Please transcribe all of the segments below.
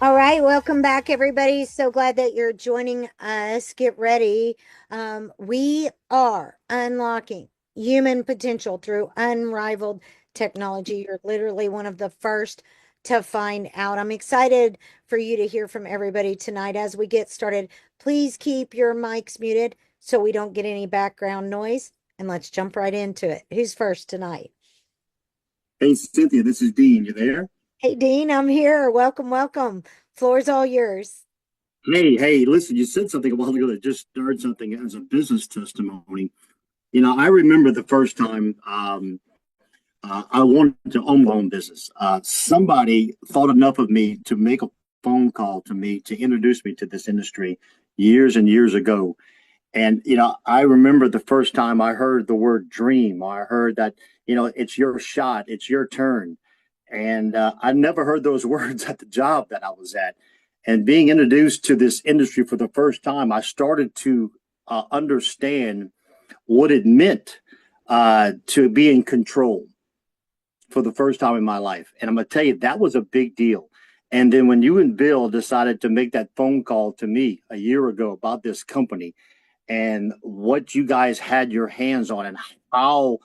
All right, welcome back, everybody. So glad that you're joining us. Get ready. We are unlocking human potential through unrivaled technology. You're literally one of the first to find out. I'm excited for you to hear from everybody tonight. As we get started, please keep your mics muted so we don't get any background noise. And let's jump right into it. Who's first tonight? Hey, Cynthia, this is Dean. You there? Hey, Dean, I'm here. Welcome, welcome. Floor's all yours. Hey, listen, you said something a while ago that just stirred something as a business testimony. I remember the first time I wanted to own my own business. Somebody thought enough of me to make a phone call to me to introduce me to this industry years and years ago. And, I remember the first time I heard the word dream. I heard that, it's your shot, it's your turn. And I never heard those words at the job that I was at. And being introduced to this industry for the first time, I started to understand what it meant to be in control for the first time in my life. And I'm going to tell you, that was a big deal. And then when you and Bill decided to make that phone call to me a year ago about this company and what you guys had your hands on and how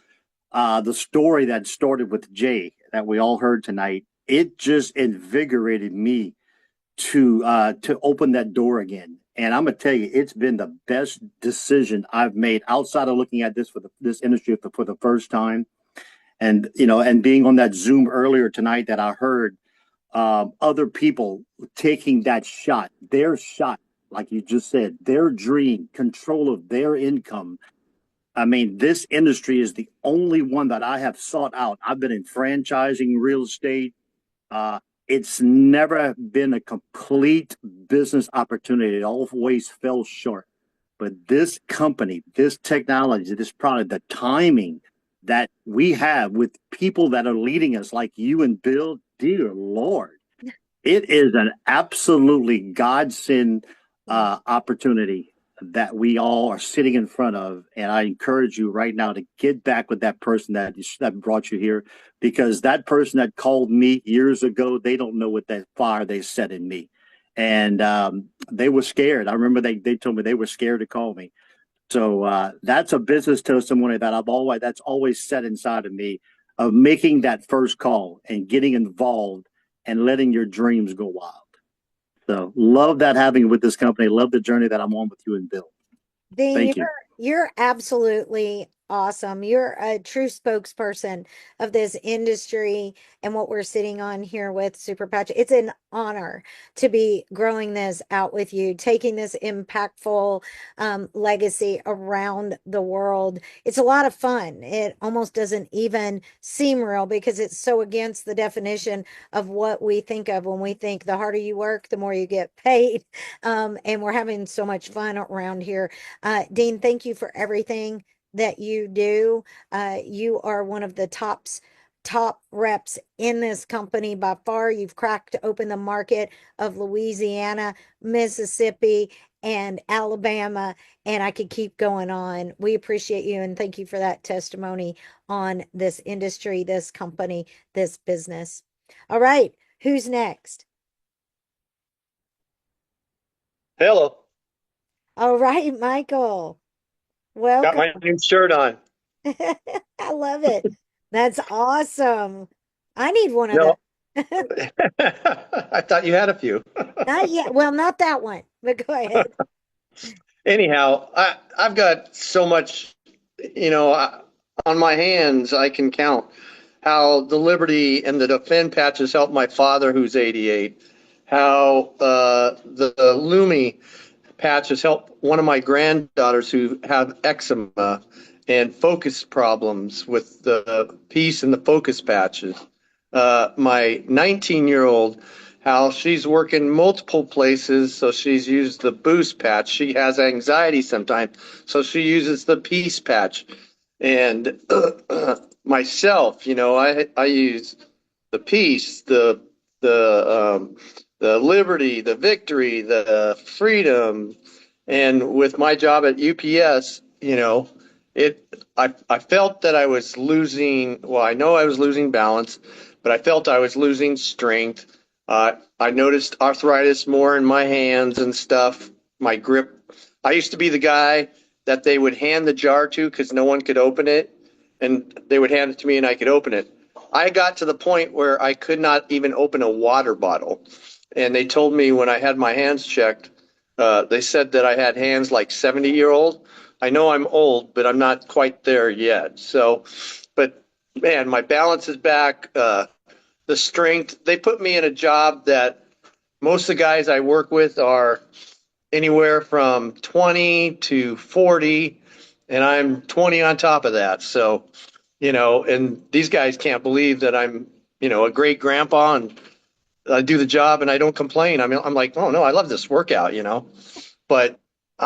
the story that started with Jay that we all heard tonight, it just invigorated me to open that door again. And I'm gonna tell you, it's been the best decision I've made outside of looking at this this industry for the first time, and and being on that Zoom earlier tonight that I heard other people taking that shot, their shot, like you just said, their dream, control of their income. I mean, this industry is the only one that I have sought out. I've been in franchising real estate. Uh, it's never been a complete business opportunity. It always fell short. But this company, this technology, this product, the timing that we have with people that are leading us, like you and Bill, dear Lord, it is an absolutely godsend opportunity that we all are sitting in front of. And I encourage you right now to get back with that person that brought you here, because that person that called me years ago, they don't know what that fire they set in me. And they were scared. I remember they told me they were scared to call me. So that's a business testimony that that's always set inside of me, of making that first call and getting involved and letting your dreams go wild. So love that having with this company. Love the journey that I'm on with you and Bill. Dean, Thank you're you. you're absolutely awesome. You're a true spokesperson of this industry and what we're sitting on here with Super Patch. It's an honor to be growing this out with you, taking this impactful legacy around the world. It's a lot of fun. It almost doesn't even seem real because it's so against the definition of what we think of when we think the harder you work, the more you get paid. And we're having so much fun around here. Dean, thank you for everything that you do. You are one of the top reps in this company by far. You've cracked open the market of Louisiana, Mississippi, and Alabama, and I could keep going on. We appreciate you and thank you for that testimony on this industry, this company, this business. All right, who's next? Hello. All right, Michael. Got Welcome. my new shirt on. I love it. That's awesome. I need one of those. No, I thought you had a few. Not yet. Well, not that one, but go ahead. Anyhow, I've got so much, you know, I, on my hands. I can count how the Liberty and the Defend patches helped my father, who's 88. How the Lumi patches help one of my granddaughters who have eczema and focus problems with the piece and the focus patches. My 19-year-old, how she's working multiple places, so she's used the boost patch. She has anxiety sometimes, so she uses the peace patch. And myself, I use the peace, the liberty, the victory, the freedom. And with my job at UPS, I felt that I was losing, well, I know I was losing balance, but I felt I was losing strength. I noticed arthritis more in my hands and stuff. My grip. I used to be the guy that they would hand the jar to because no one could open it, and they would hand it to me and I could open it. I got to the point where I could not even open a water bottle. And they told me when I had my hands checked, they said that I had hands like 70-year-old. I know I'm old, but I'm not quite there yet. So, but man, my balance is back. The strength. They put me in a job that most of the guys I work with are anywhere from 20 to 40, and I'm 20 on top of that. So, and these guys can't believe that I'm, a great grandpa and I do the job and I don't complain. I'm like, oh no, I love this workout. But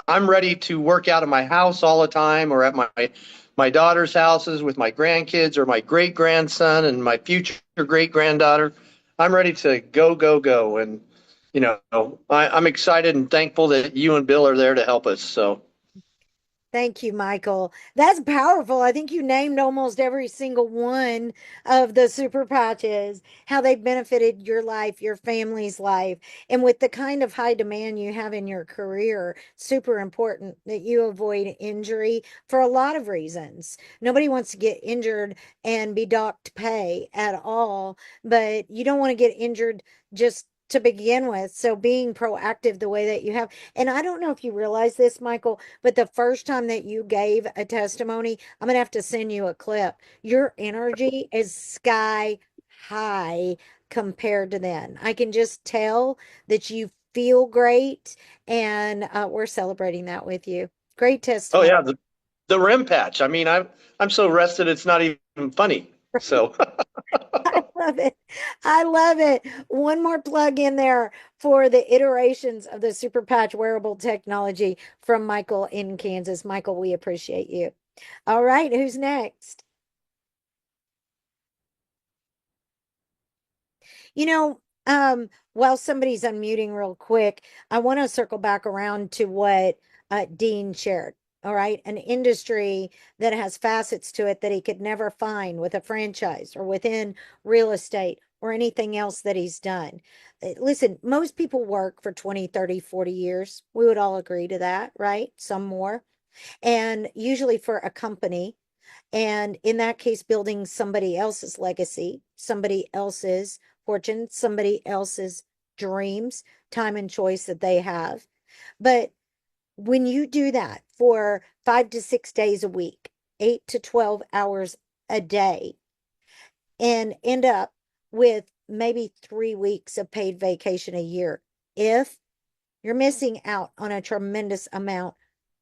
I'm ready to work out of my house all the time or at my daughter's houses with my grandkids or my great grandson and my future great granddaughter. I'm ready to go, go, go. And, I'm excited and thankful that you and Bill are there to help us. So, Thank you, Michael. That's powerful. I think you named almost every single one of the super patches, how they benefited your life, your family's life. And with the kind of high demand you have in your career, super important that you avoid injury for a lot of reasons. Nobody wants to get injured and be docked pay at all, but you don't want to get injured just to begin with. So being proactive the way that you have, and I don't know if you realize this, Michael, but the first time that you gave a testimony, I'm going to have to send you a clip. Your energy is sky high compared to then. I can just tell that you feel great, and we're celebrating that with you. Great oh testimony. yeah, the rim patch. I mean, I'm so rested it's not even funny. So, I love it. I love it. One more plug in there for the iterations of the Super Patch wearable technology from Michael in Kansas. Michael, we appreciate you. All right, who's next? You know, while somebody's unmuting real quick, I want to circle back around to what Dean shared. All right, an industry that has facets to it that he could never find with a franchise or within real estate or anything else that he's done. Listen, most people work for 20, 30, 40 years. We would all agree to that, right? Some more. And usually for a company, and in that case, building somebody else's legacy, somebody else's fortune, somebody else's dreams, time and choice that they have. But when you do that for 5 to 6 days a week, 8 to 12 hours a day, and end up with maybe 3 weeks of paid vacation a year, if you're missing out on a tremendous amount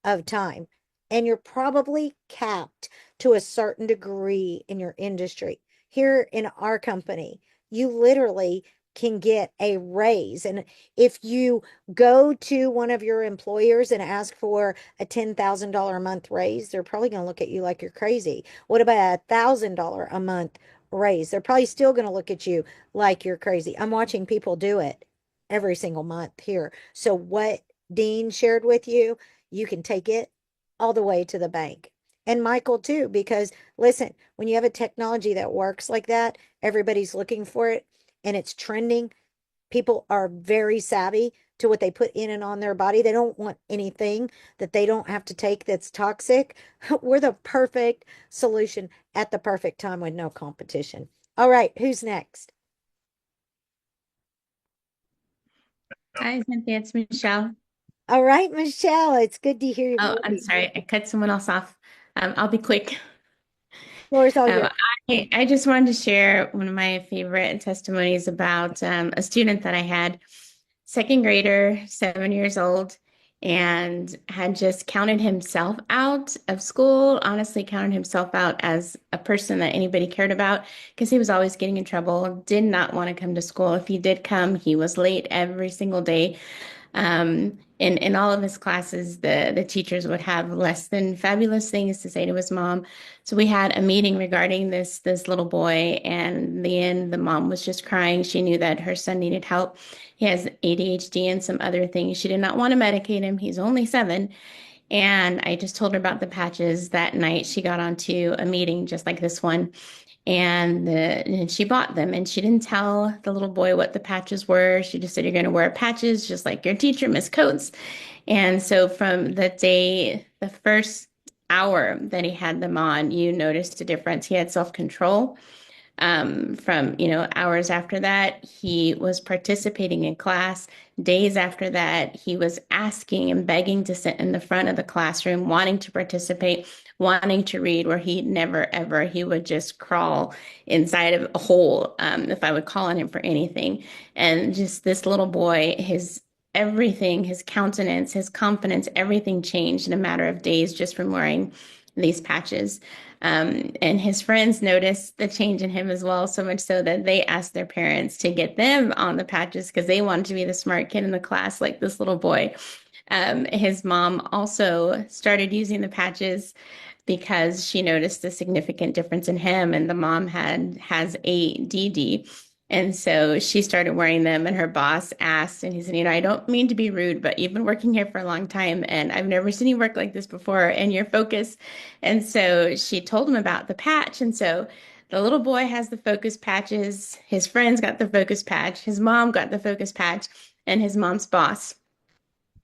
of time. And you're probably capped to a certain degree in your industry. Here in our company, you literally can get a raise. And if you go to one of your employers and ask for a $10,000 a month raise, they're probably going to look at you like you're crazy. What about $1,000 a month raise? They're probably still going to look at you like you're crazy. I'm watching people do it every single month here. So what Dean shared with you, you can take it all the way to the bank. And Michael too, because listen, when you have a technology that works like that, everybody's looking for it and it's trending. People are very savvy to what they put in and on their body. They don't want anything that they don't have to take that's toxic. We're the perfect solution at the perfect time with no competition. All right, who's next? Hi, Cynthia. It's Michelle. All right, Michelle, it's good to hear your Oh, I'm voice. sorry. I cut someone else off. I'll be quick. Floor's all Um, yours. I just wanted to share one of my favorite testimonies about a student that I had, second grader, 7 years old, and had just counted himself out of school, honestly counted himself out as a person that anybody cared about because he was always getting in trouble, did not want to come to school. If he did come, he was late every single day. In all of his classes, the teachers would have less than fabulous things to say to his mom. So we had a meeting regarding this little boy, and in the end, the mom was just crying. She knew that her son needed help. He has ADHD and some other things. She did not want to medicate him. He's only 7. And I just told her about the patches that night. She got onto a meeting just like this one. and she bought them, and she didn't tell the little boy what the patches were. She just said, "You're going to wear patches just like your teacher, Miss Coates." And so from the day, the first hour that he had them on, you noticed a difference. He had self-control. From, hours after that, he was participating in class. Days after that, he was asking and begging to sit in the front of the classroom, wanting to participate, wanting to read, where he never ever, he would just crawl inside of a hole, if I would call on him for anything. And just this little boy, his everything, his countenance, his confidence, everything changed in a matter of days just from wearing these patches. And his friends noticed the change in him as well, so much so that they asked their parents to get them on the patches because they wanted to be the smart kid in the class, like this little boy. His mom also started using the patches because she noticed a significant difference in him, and the mom has ADD. And so she started wearing them, and her boss asked, and he said, I don't mean to be rude, but you've been working here for a long time, and I've never seen you work like this before, and you're focused. And so she told him about the patch. And so the little boy has the focus patches, his friends got the focus patch, his mom got the focus patch, and his mom's boss.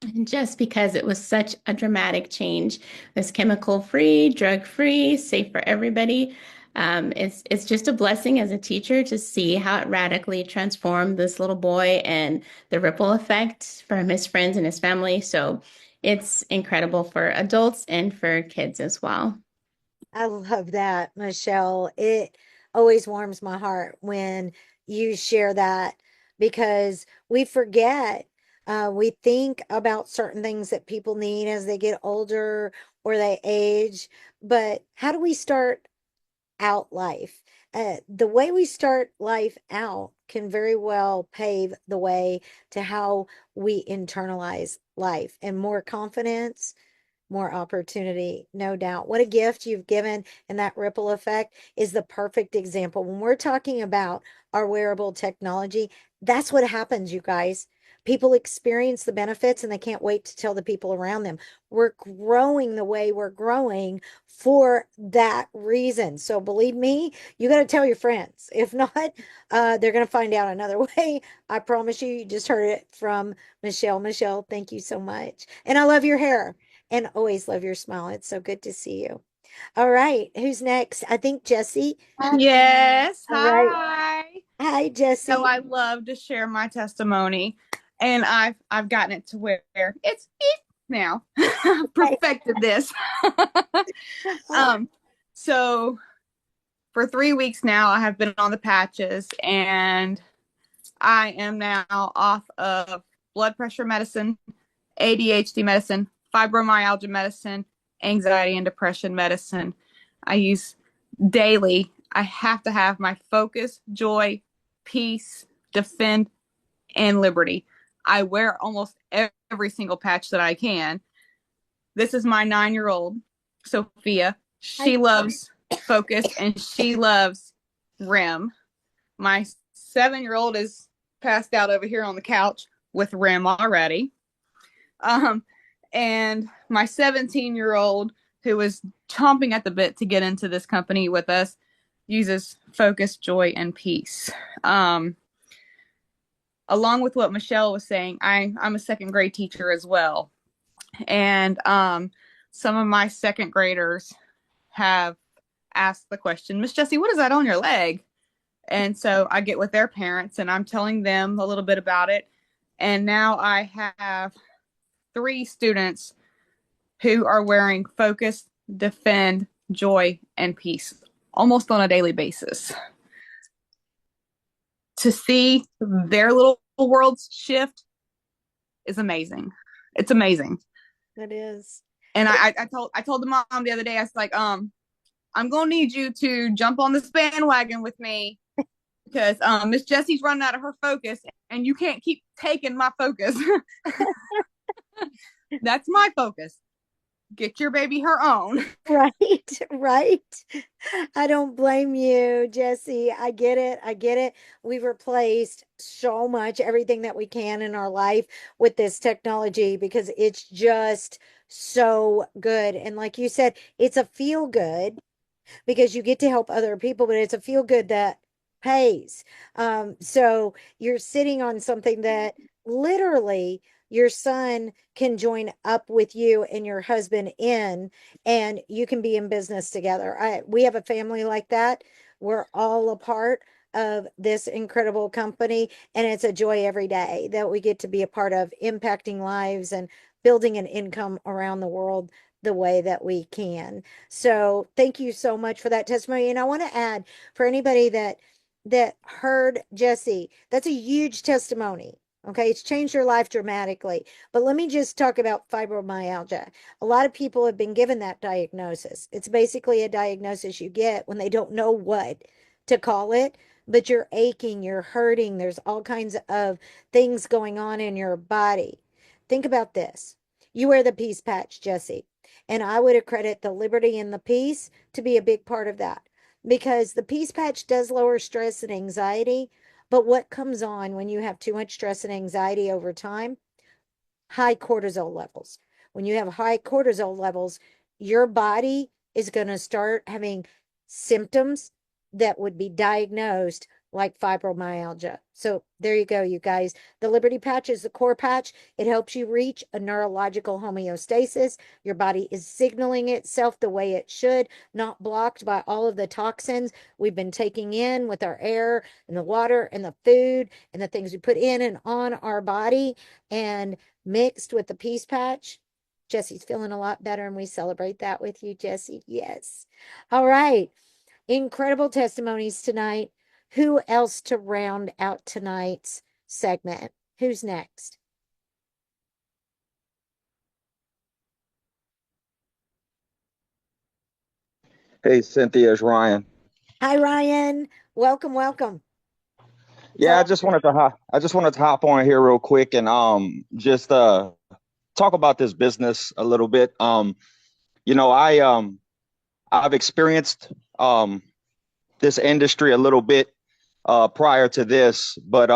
And just because it was such a dramatic change, it was chemical free, drug free, safe for everybody. It's just a blessing as a teacher to see how it radically transformed this little boy and the ripple effect from his friends and his family. So it's incredible for adults and for kids as well. I love that, Michelle. It always warms my heart when you share that because we forget, we think about certain things that people need as they get older or they age. But how do we start out life? The way we start life out can very well pave the way to how we internalize life and more confidence, more opportunity, no doubt. What a gift you've given, and that ripple effect is the perfect example. When we're talking about our wearable technology, that's what happens, you guys. People experience the benefits and they can't wait to tell the people around them. We're growing the way we're growing for that reason. So believe me, you got to tell your friends. If not, they're going to find out another way. I promise you, you just heard it from Michelle. Michelle, thank you so much. And I love your hair and always love your smile. It's so good to see you. All right, who's next? I think Jesse. Yes. All right. Hi. Hi, So Jesse. I love to share my testimony, and I've gotten it to where it's now. Hi. Perfected this. um, so for 3 weeks now, I have been on the patches, and I am now off of blood pressure medicine, ADHD medicine, fibromyalgia medicine, anxiety and depression medicine. I use daily. I have to have my focus, joy, peace, defend, and liberty. I wear almost every single patch that I can. This is my 9-year-old, Sophia. Hi. She loves focus and she loves REM. My 7-year-old is passed out over here on the couch with REM already. And my 17-year-old, who is chomping at the bit to get into this company with us, uses focus, joy, and peace. Along with what Michelle was saying, I'm a second grade teacher as well. And some of my second graders have asked the question, Miss Jessie, what is that on your leg? And so I get with their parents and I'm telling them a little bit about it. And now I have 3 students who are wearing focus, defend, joy, and peace almost on a daily basis. To see their little worlds shift is amazing. It's amazing. It is. And I told the mom the other day, I was like, I'm gonna need you to jump on this bandwagon with me because Miss Jessie's running out of her focus and you can't keep taking my focus. That's my focus. Get your baby her own. Right, right. I don't blame you, Jesse. I get it. I get it. We've replaced so much, everything that we can in our life with this technology because it's just so good. And like you said, it's a feel good. because you get to help other people, but it's a feel good that pays. So you're sitting on something that literally your son can join up with you and your husband in, and you can be in business together. We have a family like that. We're all a part of this incredible company, and it's a joy every day that we get to be a part of impacting lives and building an income around the world the way that we can. So thank you so much for that testimony. And I want to add, for anybody that heard Jesse, that's a huge testimony. Okay, it's changed your life dramatically. But let me just talk about fibromyalgia. A lot of people have been given that diagnosis. It's basically a diagnosis you get when they don't know what to call it, but you're aching, you're hurting, there's all kinds of things going on in your body. Think about this. You wear the peace patch, Jesse. And I would accredit the liberty and the peace to be a big part of that, because the peace patch does lower stress and anxiety. But what comes on when you have too much stress and anxiety over time? High cortisol levels. When you have high cortisol levels, your body is going to start having symptoms that would be diagnosed like fibromyalgia. So there you go, you guys. The Liberty Patch is the core patch. It helps you reach a neurological homeostasis. Your body is signaling itself the way it should, not blocked by all of the toxins we've been taking in with our air and the water and the food and the things we put in and on our body. And mixed with the peace patch, Jesse's feeling a lot better, and we celebrate that with you, Jesse. Yes. All right. Incredible testimonies tonight. Who else to round out tonight's segment? Who's next? Hey, Cynthia, it's Ryan. Hi, Ryan. Welcome, welcome. Yeah, Tell. I just wanted to hop on here real quick and just talk about this business a little bit. You know, I've experienced this industry a little bit prior to this, but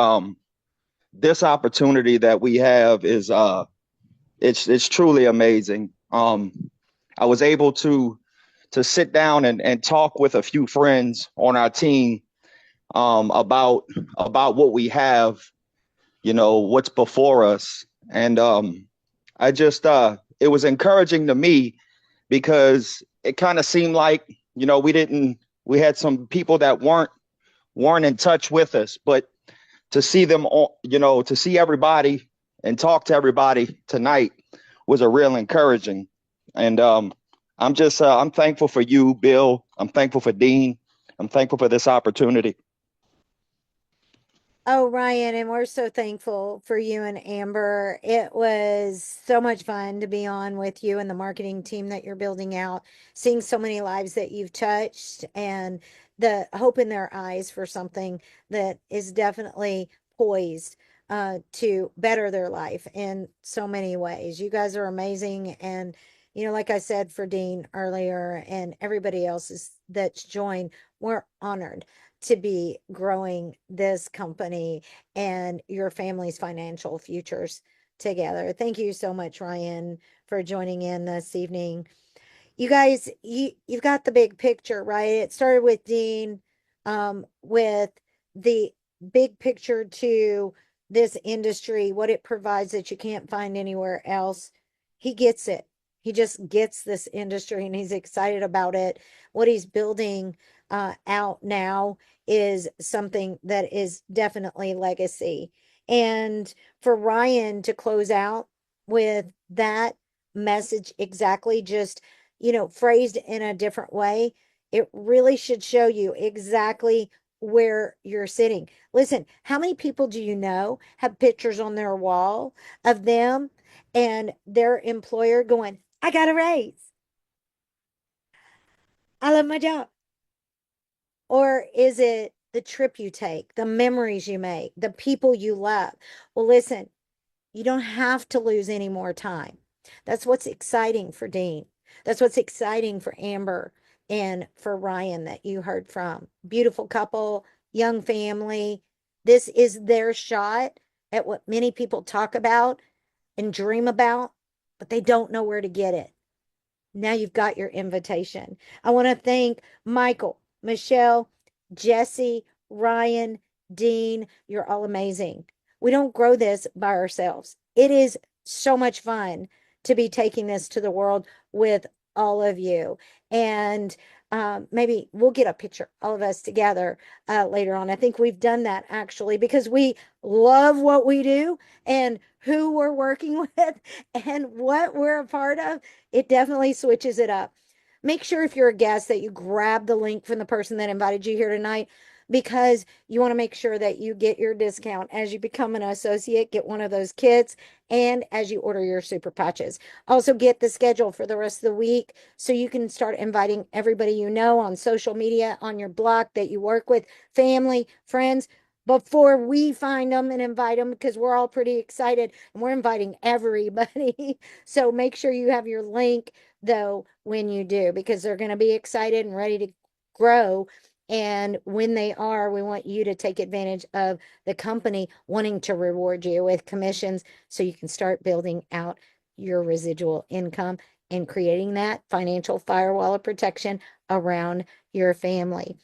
this opportunity that we have is it's truly amazing. I was able to sit down and talk with a few friends on our team about what we have, you know, what's before us. And I just it was encouraging to me because it kind of seemed like, you know, we had some people that weren't in touch with us, but to see them all, you know, to see everybody and talk to everybody tonight was a real encouraging. And I'm thankful for you, Bill. I'm thankful for Dean. I'm thankful for this opportunity. Oh, Ryan, and we're so thankful for you and Amber. It was so much fun to be on with you and the marketing team that you're building out, seeing so many lives that you've touched, and the hope in their eyes for something that is definitely poised to better their life in so many ways. You guys are amazing. And, you know, like I said for Dean earlier and everybody else that's joined, we're honored to be growing this company and your family's financial futures together. Thank you so much, Ryan, for joining in this evening. You guys, you've got the big picture, right? It started with Dean, with the big picture to this industry, what it provides that you can't find anywhere else. He gets it. He just gets this industry and he's excited about it. What he's building out now is something that is definitely legacy. And for Ryan to close out with that message exactly, just phrased in a different way, it really should show you exactly where you're sitting. Listen, how many people do you know have pictures on their wall of them and their employer going, I got a raise. I love my job. Or is it the trip you take, the memories you make, the people you love? Well, listen, you don't have to lose any more time. That's what's exciting for Dean. That's what's exciting for Amber and for Ryan that you heard from. Beautiful couple, young family. This is their shot at what many people talk about and dream about, but they don't know where to get it. Now you've got your invitation. I want to thank Michael, Michelle, Jesse, Ryan, Dean. You're all amazing. We don't grow this by ourselves. It is so much fun to be taking this to the world with all of you. And maybe we'll get a picture, all of us together later on. I think we've done that actually because we love what we do and who we're working with and what we're a part of. It definitely switches it up. Make sure if you're a guest that you grab the link from the person that invited you here tonight because you want to make sure that you get your discount as you become an associate, get one of those kits, and as you order your super patches. Also, get the schedule for the rest of the week so you can start inviting everybody you know on social media, on your block that you work with, family, friends, before we find them and invite them because we're all pretty excited and we're inviting everybody. So make sure you have your link though when you do because they're going to be excited and ready to grow. And when they are, we want you to take advantage of the company wanting to reward you with commissions so you can start building out your residual income and creating that financial firewall of protection around your family.